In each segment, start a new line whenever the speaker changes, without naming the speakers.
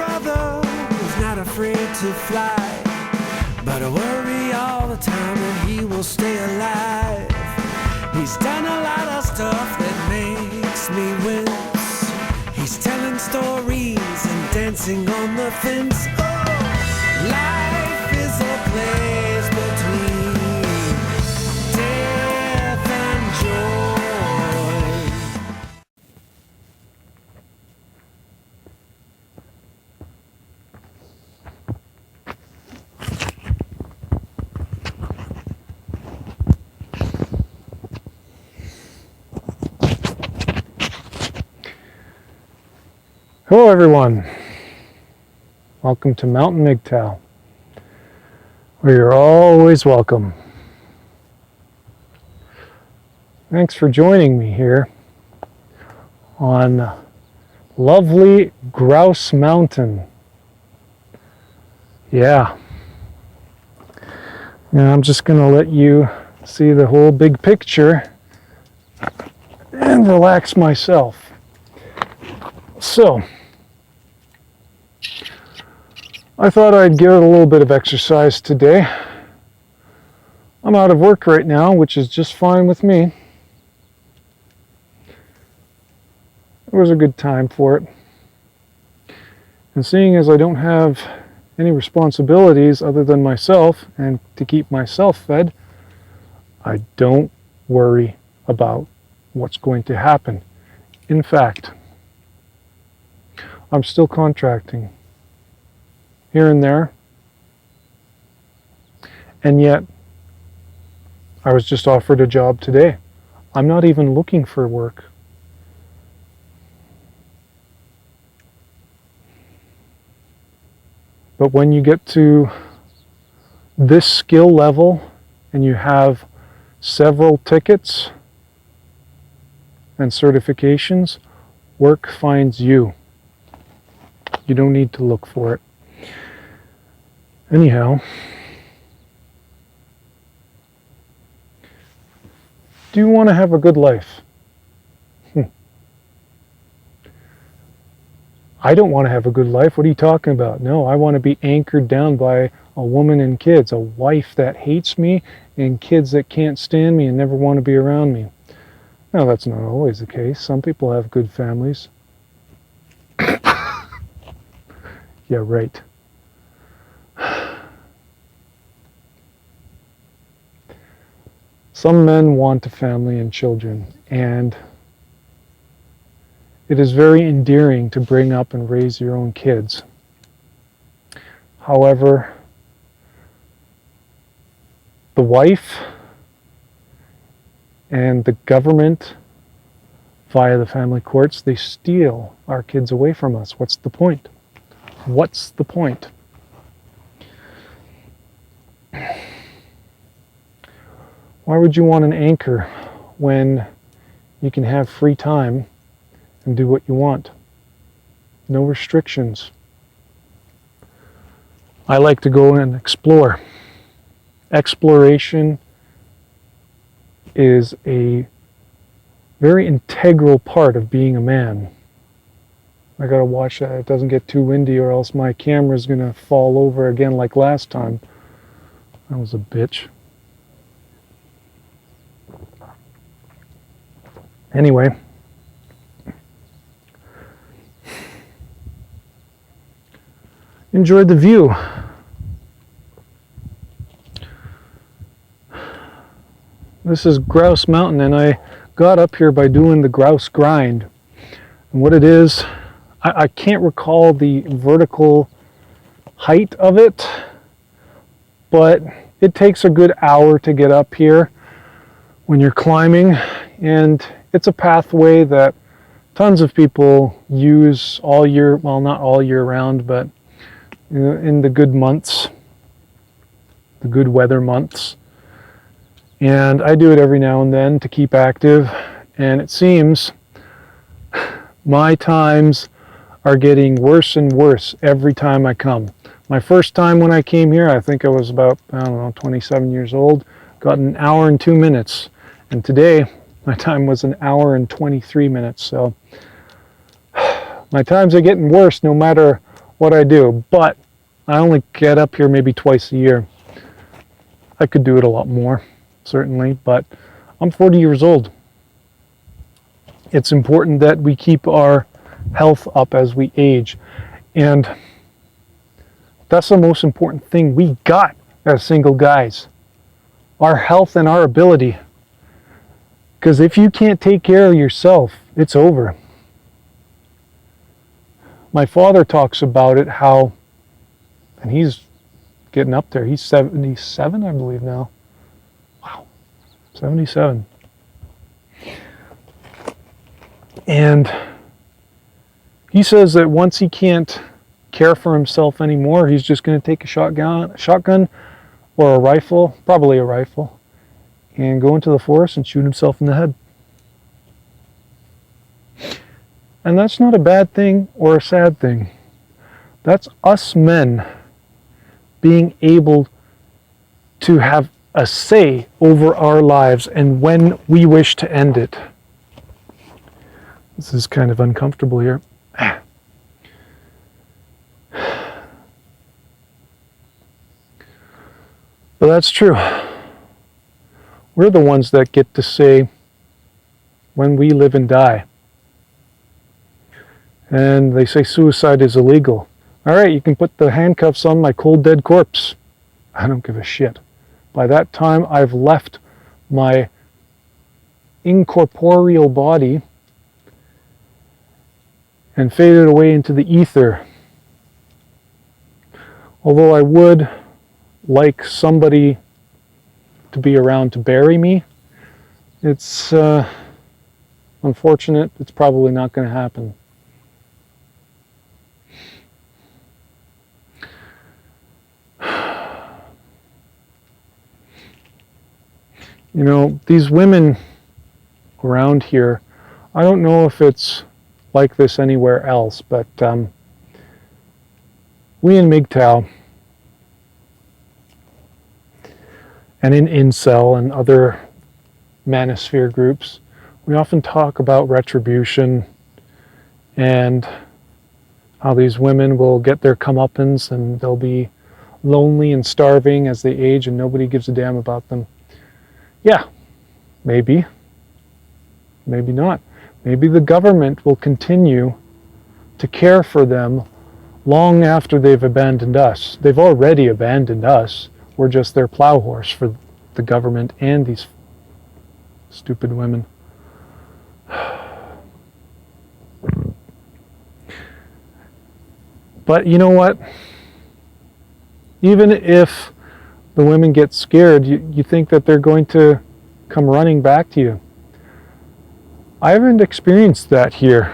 brother is not afraid to fly, but I worry all the time that he will stay alive. He's done a lot of stuff that makes me wince. He's telling stories and dancing on the fence. Oh, life is a place between death and joy.
Hello everyone, welcome to Mountain MGTOW, where you're always welcome. Thanks for joining me here on lovely Grouse Mountain. Yeah, I'm just going to let you see the whole big picture and relax myself. So, I thought I'd give it a little bit of exercise today. I'm out of work right now, which is just fine with me. It was a good time for it. And seeing as I don't have any responsibilities other than myself and to keep myself fed, I don't worry about what's going to happen. In fact, I'm still contracting here and there, and yet I was just offered a job today. I'm not even looking for work. But when you get to this skill level and you have several tickets and certifications, work finds you. You don't need to look for it. Anyhow, do you want to have a good life? I don't want to have a good life. What are you talking about? No, I want to be anchored down by a woman and kids, a wife that hates me, and kids that can't stand me and never want to be around me. Now, that's not always the case. Some people have good families. Yeah, right. Some men want a family and children, and it is very endearing to bring up and raise your own kids. However, the wife and the government, via the family courts, they steal our kids away from us. What's the point? What's the point? Why would you want an anchor when you can have free time and do what you want? No restrictions. I like to go and explore. Exploration is a very integral part of being a man. I gotta watch that it doesn't get too windy or else my camera's gonna fall over again like last time. That was a bitch. Anyway, enjoyed the view. This is Grouse Mountain, and I got up here by doing the grouse grind. And what it is, I can't recall the vertical height of it, but it takes a good hour to get up here when you're climbing, and it's a pathway that tons of people use all year, well, not all year round, but in the good months, the good weather months. And I do it every now and then to keep active, and it seems my times are getting worse and worse every time I come. My first time when I came here, I think I was about, 27 years old, got an hour and 2 minutes. And today, my time was an hour and 23 minutes. So my times are getting worse no matter what I do, but I only get up here maybe twice a year. I could do it a lot more, certainly, but I'm 40 years old. It's important that we keep our health up as we age, and that's the most important thing we got as single guys, our health and our ability. Because if you can't take care of yourself, it's over. My father talks about it, how, and he's getting up there, he's 77, I believe now. Wow, 77. And he says that once he can't care for himself anymore, he's just going to take a shotgun or a rifle, probably a rifle, and go into the forest and shoot himself in the head. And that's not a bad thing or a sad thing. That's us men being able to have a say over our lives and when we wish to end it. This is kind of uncomfortable here. But that's true. We're the ones that get to say when we live and die. And they say suicide is illegal. All right, you can put the handcuffs on my cold dead corpse. I don't give a shit. By that time, I've left my incorporeal body and faded away into the ether. Although I would like somebody to be around to bury me, it's unfortunate. It's probably not going to happen. You know, these women around here, I don't know if it's like this anywhere else, but we in MGTOW and in Incel and other manosphere groups, we often talk about retribution and how these women will get their comeuppance and they'll be lonely and starving as they age and nobody gives a damn about them. Yeah, maybe. Maybe not. Maybe the government will continue to care for them long after they've abandoned us. They've already abandoned us. We're just their plow horse for the government and these stupid women. But you know what? Even if the women get scared, you think that they're going to come running back to you. I haven't experienced that here.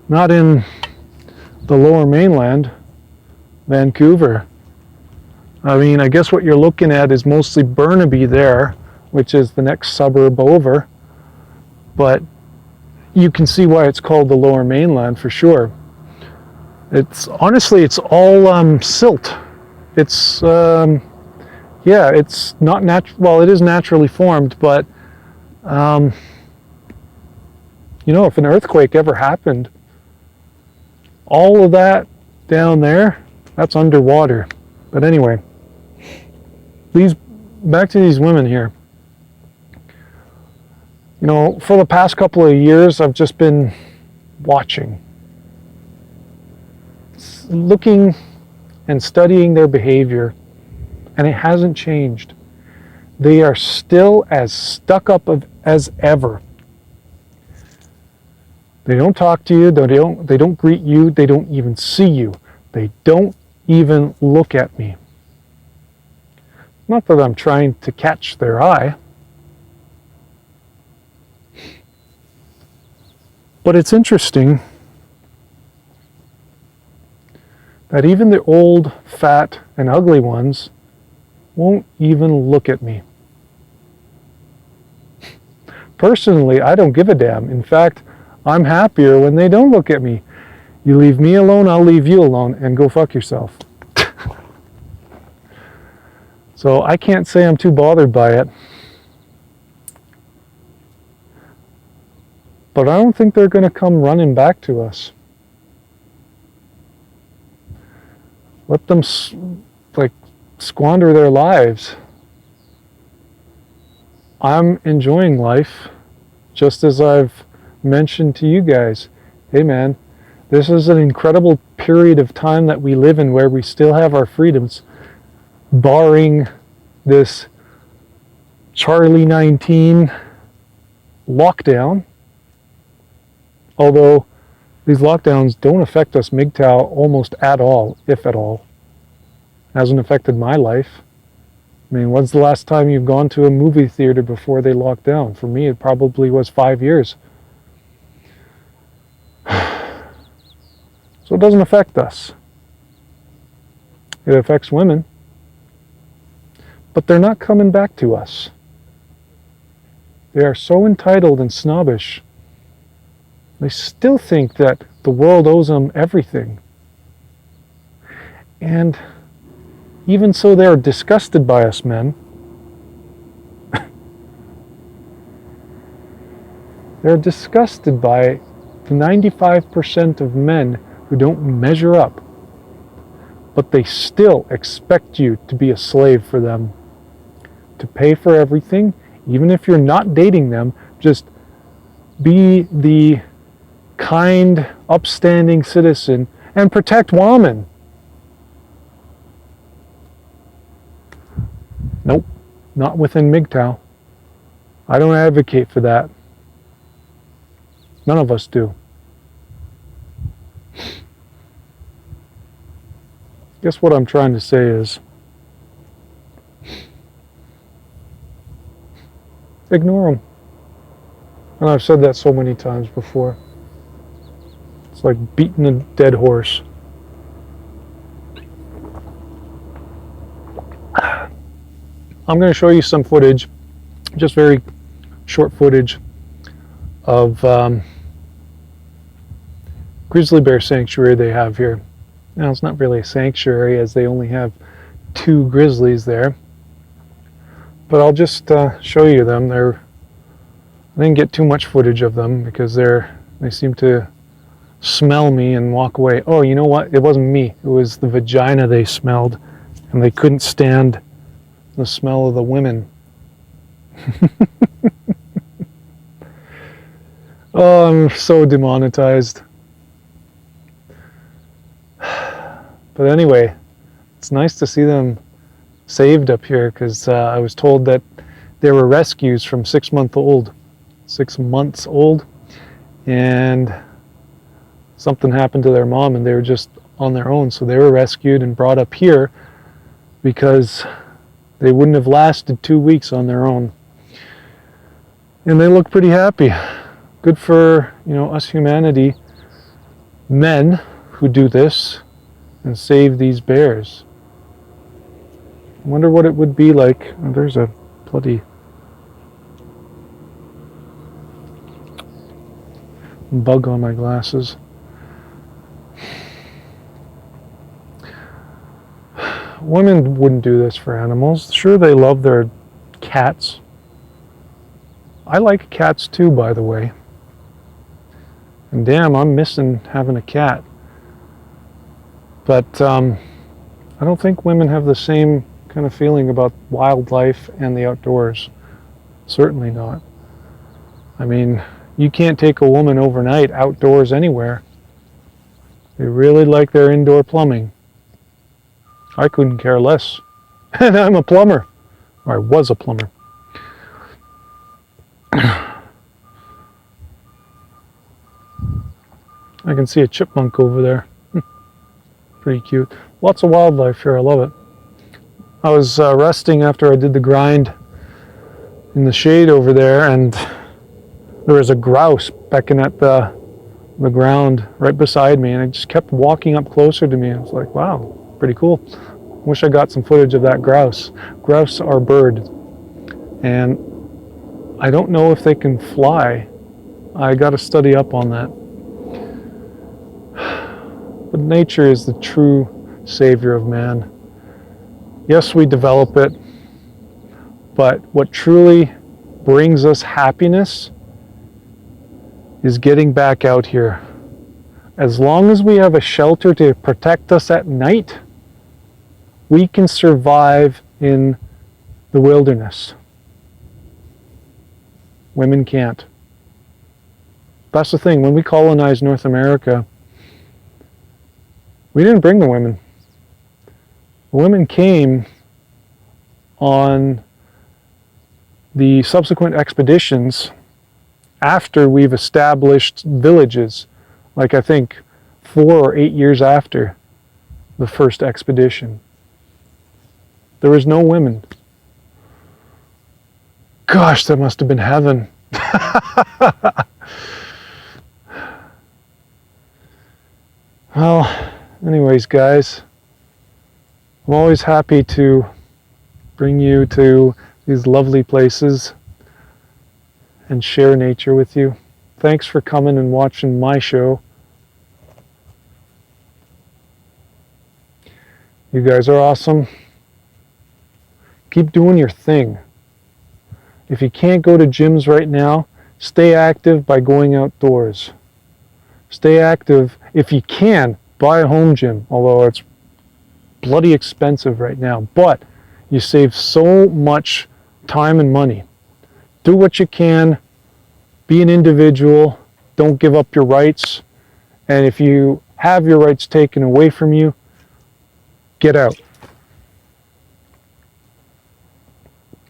Not in the lower mainland, Vancouver. I mean, I guess what you're looking at is mostly Burnaby there, which is the next suburb over. But you can see why it's called the lower mainland for sure. It's honestly, it's all silt. It's, yeah, it's not natural. Well, it is naturally formed, but, you know, if an earthquake ever happened, all of that down there, that's underwater. But anyway, back to these women here. You know, for the past couple of years, I've just been watching, looking and studying their behavior, and it hasn't changed. They are still as stuck up as ever. They don't talk to you, they don't greet you, they don't even see you. They don't even look at me. Not that I'm trying to catch their eye. But it's interesting that even the old, fat, and ugly ones won't even look at me. Personally, I don't give a damn. In fact, I'm happier when they don't look at me. You leave me alone, I'll leave you alone, and go fuck yourself. So I can't say I'm too bothered by it. But I don't think they're going to come running back to us. Let them squander their lives. I'm enjoying life, just as I've mentioned to you guys. Hey man, this is an incredible period of time that we live in where we still have our freedoms, barring this Charlie 19 lockdown. Although these lockdowns don't affect us MGTOW almost at all, if at all. Hasn't affected my life. I mean, when's the last time you've gone to a movie theater before they locked down? For me, it probably was 5 years. So it doesn't affect us. It affects women. But they're not coming back to us. They are so entitled and snobbish. They still think that the world owes them everything. And even so, they're disgusted by us men. They're disgusted by the 95% of men who don't measure up. But they still expect you to be a slave for them. To pay for everything, even if you're not dating them, just be the kind, upstanding citizen and protect women. Nope, not within MGTOW. I don't advocate for that. None of us do. Guess what I'm trying to say is, ignore them. And I've said that so many times before. It's like beating a dead horse. I'm going to show you some footage, just very short footage of grizzly bear sanctuary they have here. Now, it's not really a sanctuary as they only have 2 grizzlies there. But I'll just show you them. I didn't get too much footage of them because they seem to smell me and walk away. Oh, you know what? It wasn't me. It was the vagina they smelled, and they couldn't stand the smell of the women. Oh, I'm so demonetized. But anyway, it's nice to see them saved up here because I was told that they were rescues from 6 months old, and something happened to their mom and they were just on their own. So they were rescued and brought up here because they wouldn't have lasted 2 weeks on their own. And they look pretty happy. Good for, us humanity, men who do this and save these bears. I wonder what it would be like. Oh, there's a bloody bug on my glasses. Women wouldn't do this for animals. Sure, they love their cats. I like cats too, by the way. And damn, I'm missing having a cat. But I don't think women have the same kind of feeling about wildlife and the outdoors. Certainly not. I mean, you can't take a woman overnight outdoors anywhere. They really like their indoor plumbing. I couldn't care less. And I'm a plumber. Or I was a plumber. I can see a chipmunk over there. Pretty cute. Lots of wildlife here. I love it. I was resting after I did the grind in the shade over there, and there was a grouse pecking at the ground right beside me, and it just kept walking up closer to me. I was like, wow, pretty cool. Wish I got some footage of that grouse. Grouse are bird, and I don't know if they can fly. I got to study up on that. But nature is the true savior of man. Yes, we develop it, but what truly brings us happiness is getting back out here. As long as we have a shelter to protect us at night, We can survive in the wilderness. Women can't. That's the thing. When we colonized North America, we didn't bring the women. The women came on the subsequent expeditions after we've established villages, like I think 4 or 8 years after the first expedition. There was no women. Gosh, that must have been heaven. Well, anyways, guys, I'm always happy to bring you to these lovely places and share nature with you. Thanks for coming and watching my show. You guys are awesome. Keep doing your thing. If you can't go to gyms right now, stay active by going outdoors. Stay active. If you can, buy a home gym, although it's bloody expensive right now. But you save so much time and money. Do what you can. Be an individual. Don't give up your rights. And if you have your rights taken away from you, get out.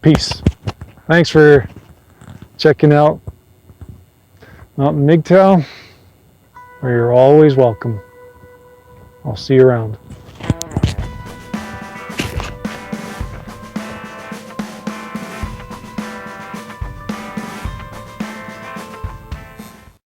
Peace. Thanks for checking out Mountain MGTOW, where you're always welcome. I'll see you around.